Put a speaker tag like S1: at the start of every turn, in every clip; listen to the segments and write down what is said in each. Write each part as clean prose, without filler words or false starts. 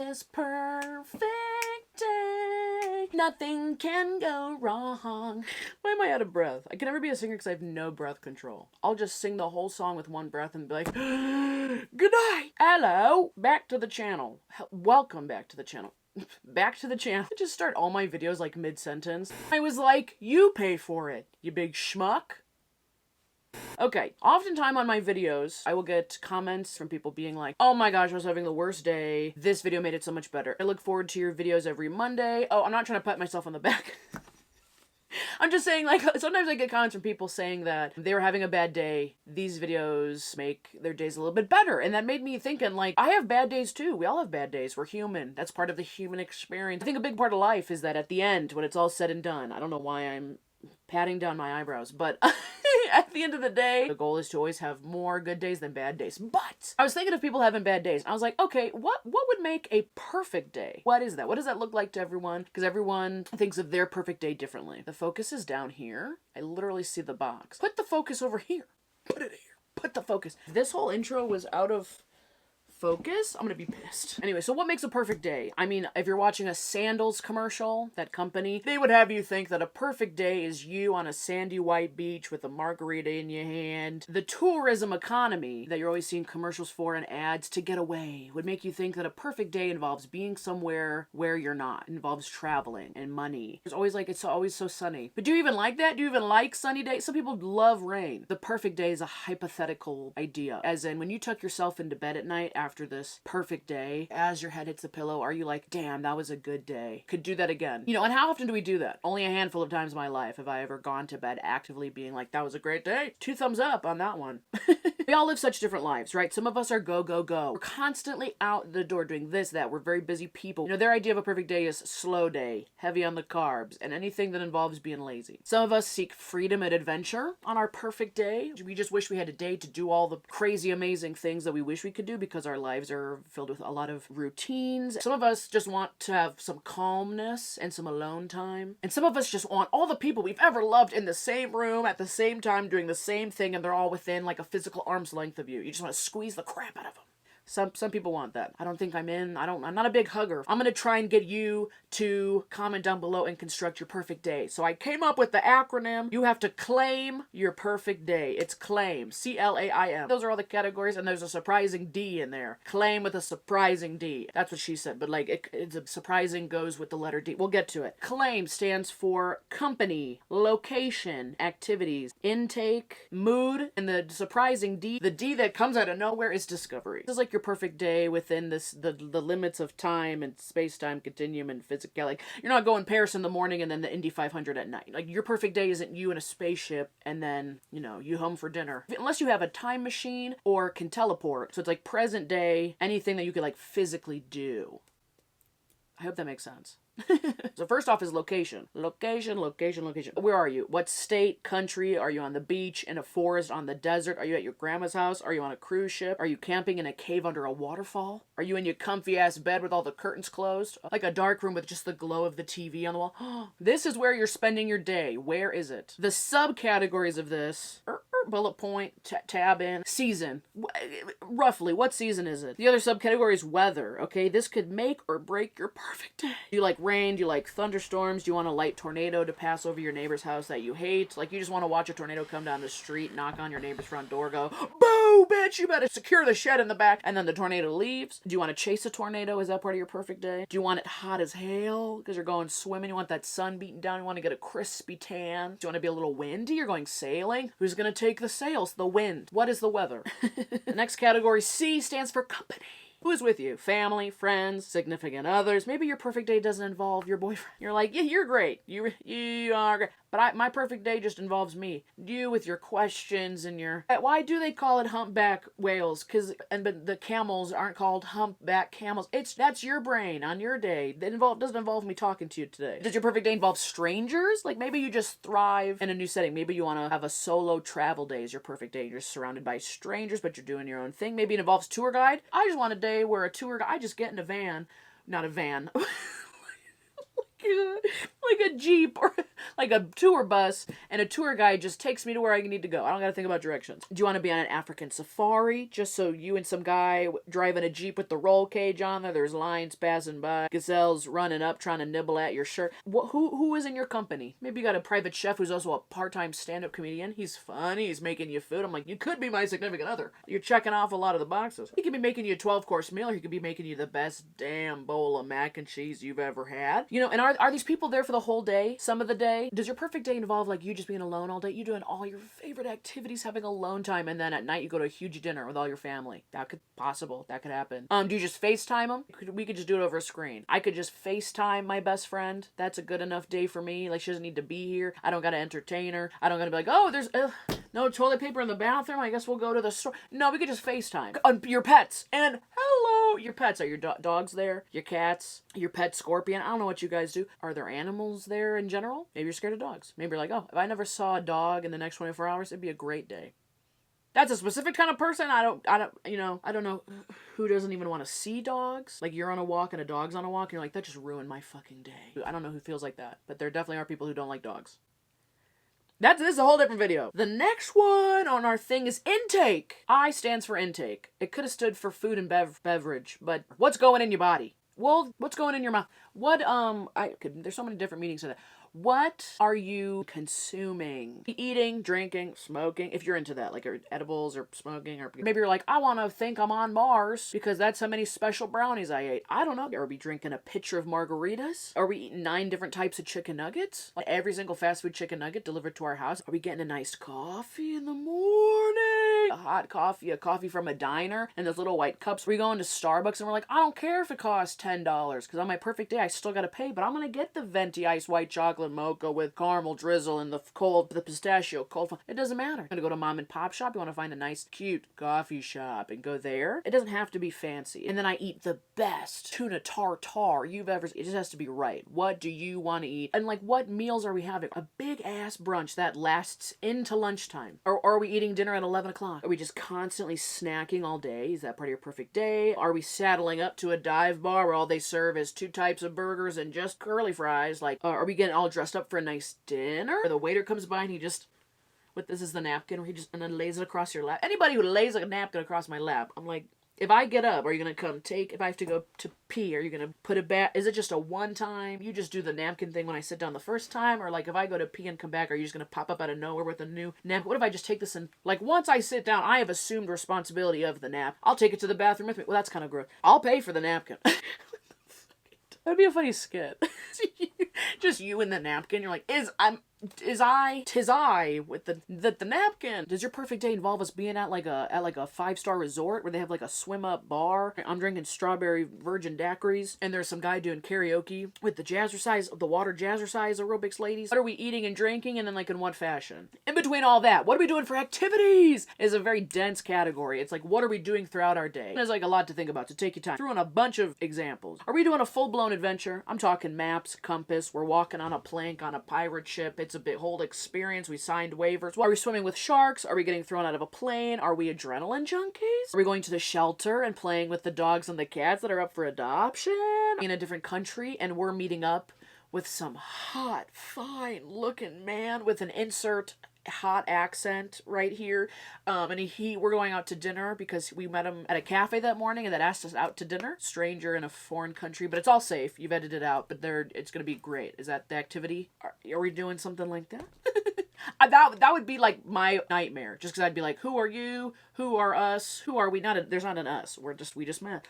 S1: this perfect day. Nothing can go wrong. Why am I out of breath? I can never be a singer because I have no breath control. I'll just sing the whole song with one breath and be like, good night. Hello. Back to the channel. Welcome back to the channel. Back to the channel. I just start all my videos like mid-sentence. I was like, you pay for it, you big schmuck. Okay, oftentimes on my videos, I will get comments from people being like, oh my gosh, I was having the worst day. This video made it so much better. I look forward to your videos every Monday. Oh, I'm not trying to pat myself on the back. I'm just saying, like, sometimes I get comments from people saying that they were having a bad day. These videos make their days a little bit better. And that made me thinking, like, I have bad days too. We all have bad days. We're human. That's part of the human experience. I think a big part of life is that at the end, when it's all said and done, I don't know why I'm patting down my eyebrows, but at the end of the day, the goal is to always have more good days than bad days. But I was thinking of people having bad days. I was like, okay, what would make a perfect day? What is that? What does that look like to everyone? Because everyone thinks of their perfect day differently. The focus is down here. I literally see the box. Put the focus over here. Put it here. Put the focus. This whole intro was out of focus. I'm gonna be pissed. Anyway, so what makes a perfect day? I mean, if you're watching a sandals commercial, that company, they would have you think that a perfect day is you on a sandy white beach with a margarita in your hand. The tourism economy that you're always seeing commercials for and ads to get away would make you think that a perfect day involves being somewhere where you're not. It involves traveling and money. It's always like, it's always so sunny. But do you even like that? Do you even like sunny days? Some people love rain. The perfect day is a hypothetical idea. As in, when you tuck yourself into bed at night after this perfect day, as your head hits the pillow, are you like, damn, that was a good day? Could do that again. You know, and how often do we do that? Only a handful of times in my life have I ever gone to bed actively being like, that was a great day. 2 thumbs up on that one. We all live such different lives, right? Some of us are go, go, go. We're constantly out the door doing this, that. We're very busy people. You know, their idea of a perfect day is slow day, heavy on the carbs, and anything that involves being lazy. Some of us seek freedom and adventure on our perfect day. We just wish we had a day to do all the crazy, amazing things that we wish we could do because our lives are filled with a lot of routines. Some of us just want to have some calmness and some alone time. And some of us just want all the people we've ever loved in the same room at the same time doing the same thing, and they're all within like a physical arm's length of you. You just want to squeeze the crap out of them. Some people want that. I don't think I'm in. I'm not a big hugger. I'm gonna try and get you to comment down below and construct your perfect day. So I came up with the acronym. You have to claim your perfect day. It's CLAIM. C.L.A.I.M. Those are all the categories, and there's a surprising D in there. Claim with a surprising D. That's what she said, but like it's a surprising goes with the letter D. We'll get to it. CLAIM stands for company, location, activities, intake, mood, and the surprising D, the D that comes out of nowhere, is discovery. This is like your perfect day within this the limits of time and space-time continuum and physics. Like, you're not going Paris in the morning and then the Indy 500 at night. Like, your perfect day isn't you in a spaceship and then, you know, you home for dinner. Unless you have a time machine or can teleport. So it's like present day, anything that you could like physically do. I hope that makes sense. So first off is location. Location, location, location. Where are you? What state, country? Are you on the beach, in a forest, on the desert? Are you at your grandma's house? Are you on a cruise ship? Are you camping in a cave under a waterfall? Are you in your comfy ass bed with all the curtains closed? Like a dark room with just the glow of the TV on the wall? This is where you're spending your day. Where is it? The subcategories of this, bullet point, tab in, season. Roughly, what season is it? The other subcategory is weather, okay? This could make or break your perfect day. Do you like rain? Do you like thunderstorms? Do you want a light tornado to pass over your neighbor's house that you hate? Like, you just want to watch a tornado come down the street, knock on your neighbor's front door, go, boo, bitch, you better secure the shed in the back, and then the tornado leaves? Do you want to chase a tornado? Is that part of your perfect day? Do you want it hot as hell because you're going swimming? You want that sun beating down? You want to get a crispy tan? Do you want to be a little windy? You're going sailing? Who's going to take the sails? The wind. What is the weather? The next category, C, stands for company. Who's with you? Family, friends, significant others. Maybe your perfect day doesn't involve your boyfriend. You're like, yeah, you're great. You are great. But my perfect day just involves me. You with your questions and your... Why do they call it humpback whales? But the camels aren't called humpback camels. That's your brain on your day. It doesn't involve me talking to you today. Does your perfect day involve strangers? Like, maybe you just thrive in a new setting. Maybe you want to have a solo travel day as your perfect day. You're surrounded by strangers, but you're doing your own thing. Maybe it involves tour guide. I just want a day where a tour guide... I just get in a van. Not a van. Like a Jeep or like a tour bus, and a tour guide just takes me to where I need to go. I don't gotta think about directions. Do you want to be on an African safari, just so you and some guy driving a Jeep with the roll cage on there, there's lions passing by, gazelles running up trying to nibble at your shirt? Who is in your company? Maybe you got a private chef who's also a part-time stand-up comedian. He's funny, he's making you food. I'm like, you could be my significant other. You're checking off a lot of the boxes. He could be making you a 12-course meal, or he could be making you the best damn bowl of mac and cheese you've ever had. You know, and are these people there for the whole day? Some of the day? Does your perfect day involve like you just being alone all day? You doing all your favorite activities, having alone time, and then at night you go to a huge dinner with all your family? That could happen. Do you just FaceTime them? We could just do it over a screen. I could just FaceTime my best friend. That's a good enough day for me. Like, she doesn't need to be here. I don't gotta entertain her. I don't gotta be like, oh, there's no toilet paper in the bathroom. I guess we'll go to the store. No, we could just FaceTime. Your pets. And hello, your pets. Are your dogs there? Your cats? Your pet scorpion? I don't know what you guys do. Are there animals there in general? Maybe you're scared of dogs. Maybe you're like, oh, if I never saw a dog in the next 24 hours, it'd be a great day. That's a specific kind of person. I don't know who doesn't even want to see dogs. Like, you're on a walk and a dog's on a walk and you're like, that just ruined my fucking day. I don't know who feels like that, but there definitely are people who don't like dogs. This is a whole different video. The next one on our thing is intake. I stands for intake. It could have stood for food and beverage, but what's going in your body? Well, what's going in your mouth? There's so many different meanings to that. What are you consuming? Eating, drinking, smoking, if you're into that, like edibles or smoking, or maybe you're like, I want to think I'm on Mars because that's how many special brownies I ate. I don't know. Are we drinking a pitcher of margaritas? Are we eating 9 different types of chicken nuggets? Like every single fast food chicken nugget delivered to our house? Are we getting a nice coffee in the morning? A hot coffee, a coffee from a diner, and those little white cups? Are we going to Starbucks and we're like, I don't care if it costs $10 because on my perfect day I still got to pay, but I'm going to get the venti iced white chocolate mocha with caramel drizzle and the pistachio cold. It doesn't matter. I'm gonna go to mom and pop shop. You want to find a nice cute coffee shop and go there. It doesn't have to be fancy. And then I eat the best tuna tartare you've ever seen. It just has to be right. What do you want to eat? And like, what meals are we having? A big ass brunch that lasts into lunchtime. Or are we eating dinner at 11 o'clock? Are we just constantly snacking all day? Is that part of your perfect day? Are we saddling up to a dive bar where all they serve is 2 types of burgers and just curly fries? Like, are we getting all dressed up for a nice dinner? Or the waiter comes by and he just, this is the napkin, where he just, and then lays it across your lap. Anybody who lays a napkin across my lap, I'm like, if I get up, are you going to come if I have to go to pee, are you going to put it back? Is it just a one time? You just do the napkin thing when I sit down the first time? Or like, if I go to pee and come back, are you just going to pop up out of nowhere with a new napkin? What if I just take this and, like, once I sit down, I have assumed responsibility of the nap. I'll take it to the bathroom with me. Well, that's kind of gross. I'll pay for the napkin. That'd be a funny skit. Just you and the napkin. You're like, tis I with the napkin. Does your perfect day involve us being at like a 5-star resort where they have like a swim up bar? I'm drinking strawberry virgin daiquiris, and there's some guy doing karaoke with the water jazzercise aerobics ladies. What are we eating and drinking, and then like in what fashion? In between all that, what are we doing for activities? Is a very dense category. It's like, what are we doing throughout our day? There's like a lot to think about, so take your time. Threw in a bunch of examples. Are we doing a full-blown adventure? I'm talking maps, compass, we're walking on a plank on a pirate ship. It's a big whole experience. We signed waivers. Are we swimming with sharks? Are we getting thrown out of a plane? Are we adrenaline junkies? Are we going to the shelter and playing with the dogs and the cats that are up for adoption in a different country, and we're meeting up with some hot, fine looking man with an insert hot accent right here, and we're going out to dinner because we met him at a cafe that morning and that asked us out to dinner. Stranger in a foreign country, but it's all safe. You've edited it out, but it's gonna be great. Is that the activity? Are we doing something like that? That would be like my nightmare, just because I'd be like, who are you? Who are us? Who are we? There's not an us. We just met.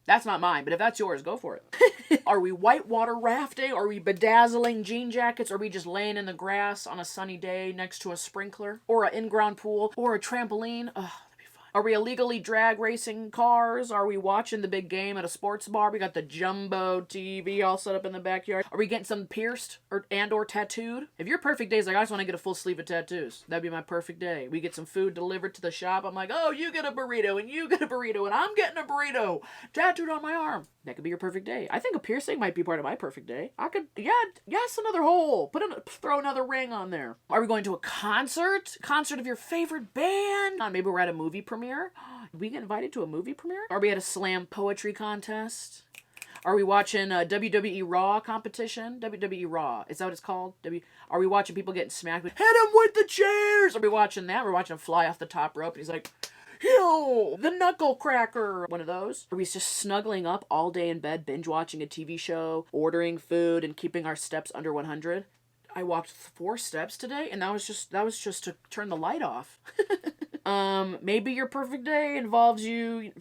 S1: That's not mine, but if that's yours, go for it. Are we whitewater rafting? Are we bedazzling jean jackets? Are we just laying in the grass on a sunny day next to a sprinkler? Or an in-ground pool? Or a trampoline? Ugh. Are we illegally drag racing cars? Are we watching the big game at a sports bar? We got the jumbo TV all set up in the backyard. Are we getting some pierced or tattooed? If your perfect day is like, I just want to get a full sleeve of tattoos, that'd be my perfect day. We get some food delivered to the shop. I'm like, oh, you get a burrito, and you get a burrito, and I'm getting a burrito tattooed on my arm. That could be your perfect day. I think a piercing might be part of my perfect day. Yes, another hole. Throw another ring on there. Are we going to a concert? Concert of your favorite band? Maybe we're at a movie premiere. Did we get invited to a movie premiere? Are we at a slam poetry contest? Are we watching WWE Raw competition? WWE Raw. Is that what it's called? Are we watching people getting smacked? Hit him with the chairs! Are we watching that? We're watching him fly off the top rope and he's like, Yo, the knuckle cracker. One of those. Are we just snuggling up all day in bed, binge watching a TV show, ordering food, and keeping our steps under 100? I walked 4 steps today, and that was just to turn the light off. Maybe your perfect day involves you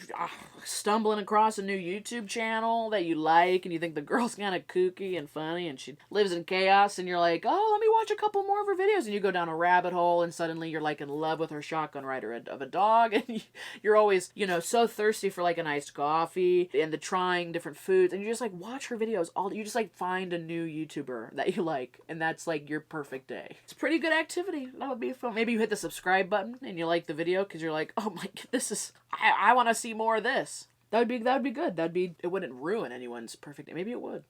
S1: stumbling across a new YouTube channel that you like, and you think the girl's kind of kooky and funny, and she lives in chaos, and you're like, oh, let me watch a couple more of her videos, and you go down a rabbit hole, and suddenly you're like in love with her shotgun rider of a dog, and you're always, so thirsty for like an iced coffee, and the trying different foods, and you just like watch her videos you just like find a new YouTuber that you like, and that's like your perfect day. It's a pretty good activity. That would be fun. Maybe you hit the subscribe button, and you like the video because you're like, oh my god, this is, I want to see more of this. That would be good. It wouldn't ruin anyone's perfect day. Maybe it would.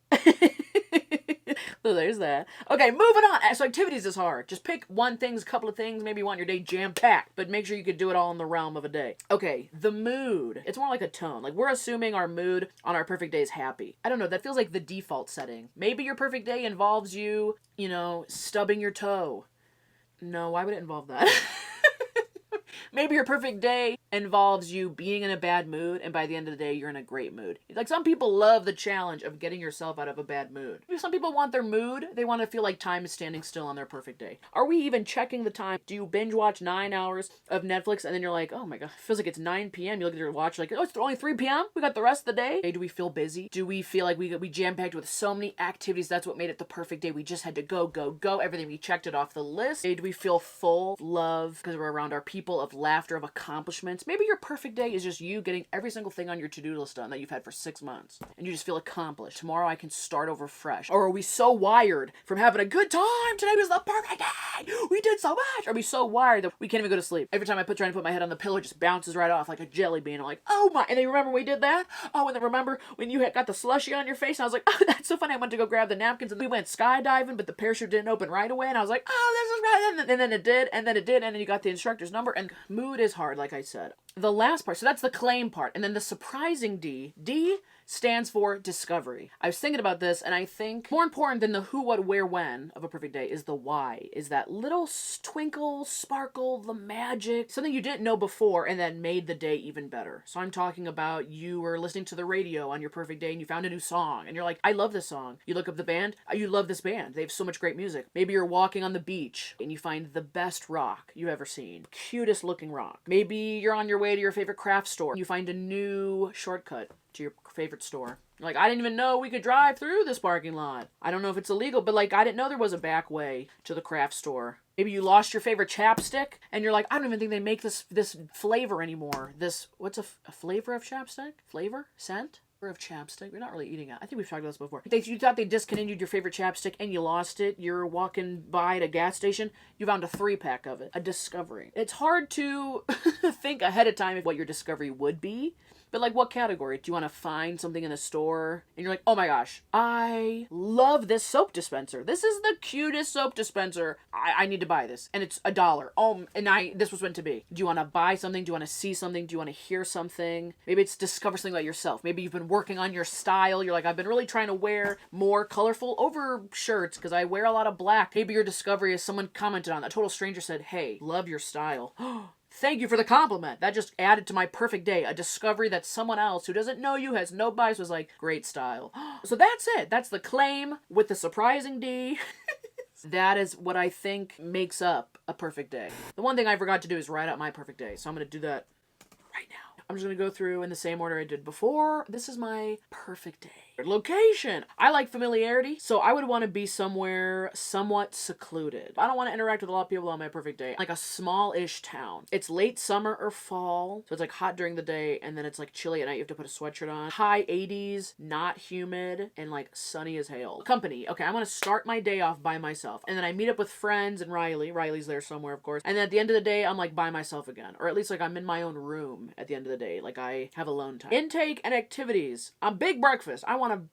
S1: So there's that. Okay, moving on. So activities is hard. Just pick one thing, a couple of things. Maybe you want your day jam-packed, but make sure you could do it all in the realm of a day. Okay, the mood. It's more like a tone. Like, we're assuming our mood on our perfect day is happy. I don't know. That feels like the default setting. Maybe your perfect day involves you, stubbing your toe. No, why would it involve that? Maybe your perfect day involves you being in a bad mood, and by the end of the day, you're in a great mood. Like, some people love the challenge of getting yourself out of a bad mood. Some people want their mood. They want to feel like time is standing still on their perfect day. Are we even checking the time? Do you binge watch 9 hours of Netflix, and then you're like, oh my god, it feels like it's 9 p.m. You look at your watch, like, oh, it's only 3 p.m.? We got the rest of the day? Do we feel busy? Do we feel like we jam-packed with so many activities? That's what made it the perfect day. We just had to go, go, go. Everything, we checked it off the list. Do we feel full, love, because we're around our people, of laughter, of accomplishments? Maybe your perfect day is just you getting every single thing on your to-do list done that you've had for 6 months, and you just feel accomplished. Tomorrow I can start over fresh. Or are we so wired from having a good time? Today was the perfect day. We did so much. Are we so wired that we can't even go to sleep? Every time trying to put my head on the pillow, it just bounces right off like a jelly bean. I'm like, oh my, and then remember we did that? Oh, and then remember when you got the slushy on your face, and I was like, oh, that's so funny. I went to go grab the napkins, and we went skydiving, but the parachute didn't open right away, and I was like, oh, this is right, and then it did, and then you got the instructor's number, and mood is hard, like I said. The last part, so that's the claim part, and then the surprising D stands for discovery. I was thinking about this, and I think more important than the who, what, where, when of a perfect day is the why. Is that little twinkle, sparkle, the magic, something you didn't know before and that made the day even better. So I'm talking about you were listening to the radio on your perfect day and you found a new song, and you're like, I love this song. You look up the band, you love this band. They have so much great music. Maybe you're walking on the beach and you find the best rock you've ever seen. Cutest looking rock. Maybe you're on your way to your favorite craft store. You find a new shortcut to your favorite store. You're like, I didn't even know we could drive through this parking lot. I don't know if it's illegal, but like, I didn't know there was a back way to the craft store. Maybe you lost your favorite chapstick, and you're like, I don't even think they make this flavor anymore. What's a flavor of chapstick? Flavor? Scent? Of chapstick. We're not really eating it. I think we've talked about this before. You thought they discontinued your favorite chapstick and you lost it. You're walking by at a gas station. You found a 3-pack of it. A discovery. It's hard to think ahead of time of what your discovery would be. But like, what category? Do you want to find something in the store and you're like, oh my gosh, I love this soap dispenser. This is the cutest soap dispenser. I need to buy this. And it's $1. Oh, and this was meant to be. Do you want to buy something? Do you want to see something? Do you want to hear something? Maybe it's discover something about yourself. Maybe you've been working on your style. You're like, I've been really trying to wear more colorful over shirts because I wear a lot of black. Maybe your discovery is someone commented on that. A total stranger said, hey, love your style. Thank you for the compliment. That just added to my perfect day. A discovery that someone else who doesn't know you, has no bias, was like, great style. So that's it. That's the claim with the surprising D. That is what I think makes up a perfect day. The one thing I forgot to do is write out my perfect day. So I'm going to do that right now. I'm just going to go through in the same order I did before. This is my perfect day. Location. I like familiarity, so I would want to be somewhere somewhat secluded. I don't want to interact with a lot of people on my perfect day. Like a small-ish town. It's late summer or fall, so it's like hot during the day, and then it's like chilly at night. You have to put a sweatshirt on. High 80s, not humid, and like sunny as hail. Company. Okay, I'm going to start my day off by myself, and then I meet up with friends and Riley. Riley's there somewhere, of course. And then at the end of the day, I'm like by myself again. Or at least like I'm in my own room at the end of the day. Like I have alone time. Intake and activities. Big breakfast. I want want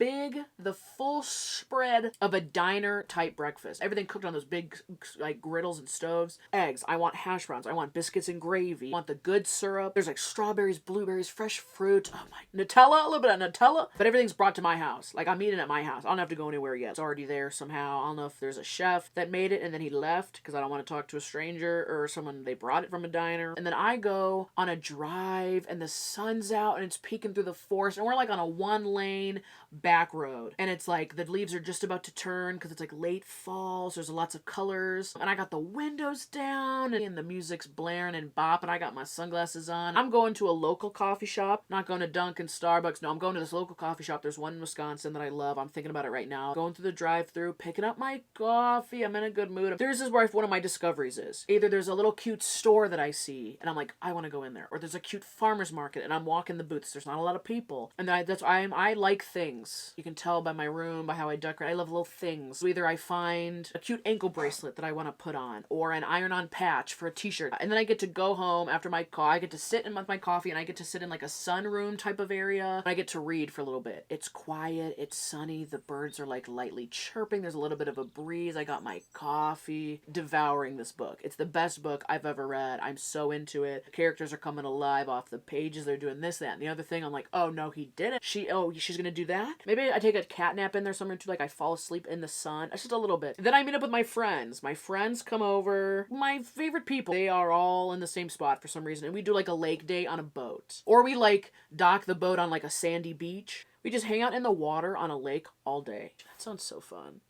S1: the full spread of a diner type breakfast. Everything cooked on those big like griddles and stoves. Eggs. I want hash browns. I want biscuits and gravy. I want the good syrup. There's like strawberries, blueberries, fresh fruit. Oh my, Nutella, a little bit of Nutella. But everything's brought to my house. Like I'm eating at my house. I don't have to go anywhere yet. It's already there somehow. I don't know if there's a chef that made it and then he left because I don't want to talk to a stranger or someone they brought it from a diner. And then I go on a drive and the sun's out and it's peeking through the forest and we're like on a 1-lane back road and it's like the leaves are just about to turn because it's like late fall, so there's lots of colors, and I got the windows down and the music's blaring and bopping. I got my sunglasses on. I'm going to a local coffee shop, not going to Dunkin', Starbucks. No, I'm going to this local coffee shop. There's one in Wisconsin that I love. I'm thinking about it right now. Going through the drive-thru, picking up my coffee. I'm in a good mood. This is where one of my discoveries is. Either there's a little cute store that I see and I'm like, I want to go in there, or there's a cute farmer's market and I'm walking the booths. There's not a lot of people, and I like things. You can tell by my room, by how I decorate. I love little things. So either I find a cute ankle bracelet that I want to put on, or an iron-on patch for a t-shirt, and then I get to go home after my I get to sit in with my coffee, and I get to sit in like a sunroom type of area, and I get to read for a little bit. It's quiet, it's sunny, the birds are like lightly chirping, there's a little bit of a breeze, I got my coffee, devouring this book. It's the best book I've ever read. I'm so into it. The characters are coming alive off the pages, they're doing this, that, and the other thing. I'm like, oh no, he didn't. She's gonna do that? Maybe I take a cat nap in there somewhere too, like I fall asleep in the sun. It's just a little bit. Then I meet up with my friends. My friends come over. My favorite people. They are all in the same spot for some reason. And we do like a lake day on a boat. Or we like dock the boat on like a sandy beach. We just hang out in the water on a lake all day. That sounds so fun.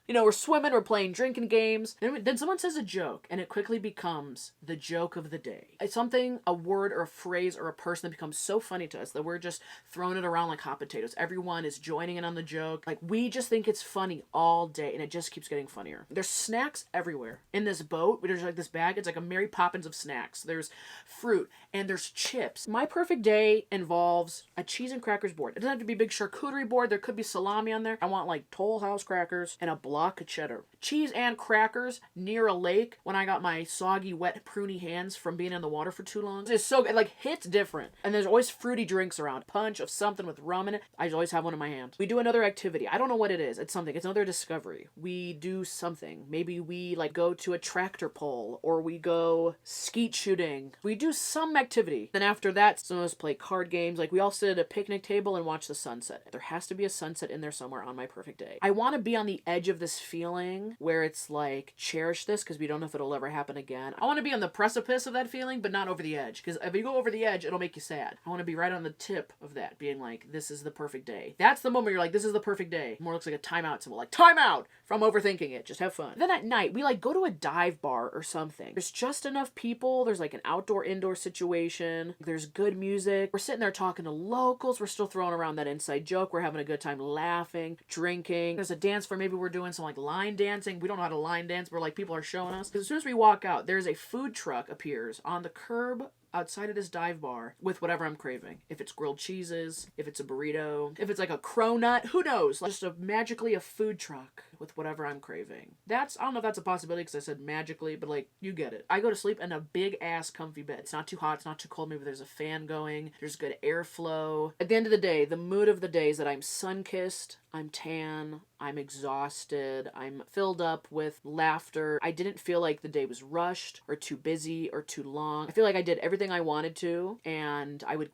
S1: You know, we're swimming, we're playing drinking games, and then someone says a joke, and it quickly becomes the joke of the day. It's something, a word or a phrase or a person that becomes so funny to us that we're just throwing it around like hot potatoes. Everyone is joining in on the joke. Like, we just think it's funny all day, and it just keeps getting funnier. There's snacks everywhere. In this boat, there's like this bag, it's like a Mary Poppins of snacks. There's fruit, and there's chips. My perfect day involves a cheese and crackers board. It doesn't have to be a big charcuterie board. There could be salami on there. I want like Toll House crackers and a block of cheddar. Cheese and crackers near a lake when I got my soggy, wet, pruny hands from being in the water for too long. It's so good. It like hits different. And there's always fruity drinks around. Punch of something with rum in it. I always have one in my hand. We do another activity. I don't know what it is. It's something. It's another discovery. We do something. Maybe we like go to a tractor pull, or we go skeet shooting. We do some activity. Then after that, some of us play card games. Like we all sit at a picnic table and watch the sunset. There has to be a sunset in there somewhere on my perfect day. I want to be on the edge of this feeling where it's like, cherish this because we don't know if it'll ever happen again. I want to be on the precipice of that feeling, but not over the edge, because if you go over the edge, it'll make you sad. I want to be right on the tip of that, being like, this is the perfect day. That's the moment you're like, this is the perfect day. More looks like a timeout symbol, like timeout from overthinking it. Just have fun. Then at night, we like go to a dive bar or something. There's just enough people. There's like an outdoor-indoor situation. There's good music. We're sitting there talking to locals. We're still throwing around that inside joke. We're having a good time laughing, drinking. There's a dance floor. Maybe we're doing some like line dancing. We don't know how to line dance, but like people are showing us. Because as soon as we walk out, there's a food truck appears on the curb outside of this dive bar with whatever I'm craving. If it's grilled cheeses, if it's a burrito, if it's like a cronut, who knows? Like just magically a food truck with whatever I'm craving. I don't know if that's a possibility because I said magically, but like, you get it. I go to sleep in a big ass comfy bed. It's not too hot, it's not too cold. Maybe there's a fan going. There's good airflow. At the end of the day, the mood of the day is that I'm sun-kissed, I'm tan, I'm exhausted, I'm filled up with laughter. I didn't feel like the day was rushed or too busy or too long. I feel like I did everything I wanted to, and I would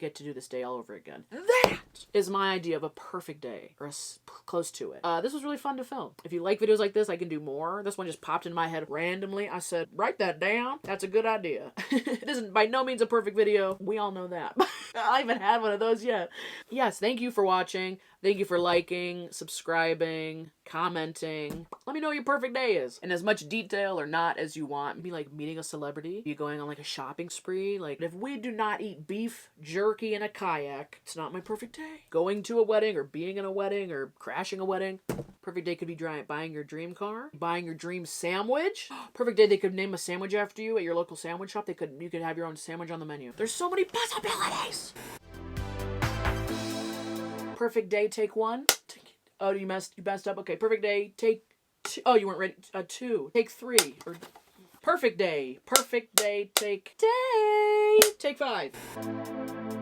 S1: get to do this day all over again. That is my idea of a perfect day, or close to it. This was really fun to film. If you like videos like this, I can do more. This one just popped in my head randomly. I said, write that down. That's a good idea. It isn't by no means a perfect video. We all know that. I haven't had one of those yet. Yes, thank you for watching. Thank you for liking, subscribing, commenting. Let me know what your perfect day is. In as much detail or not as you want. Maybe like meeting a celebrity. You going on like a shopping spree. Like, if we do not eat beef jerky in a kayak, it's not my perfect day. Going to a wedding or being in a wedding or crashing a wedding. Perfect day could be buying your dream car. Buying your dream sandwich. Perfect day, they could name a sandwich after you at your local sandwich shop. You could have your own sandwich on the menu. There's so many possibilities. Perfect day, take one. Oh, you messed up. Okay, perfect day, take two. Oh, you weren't ready. Two. Take three. Or perfect day, take 5.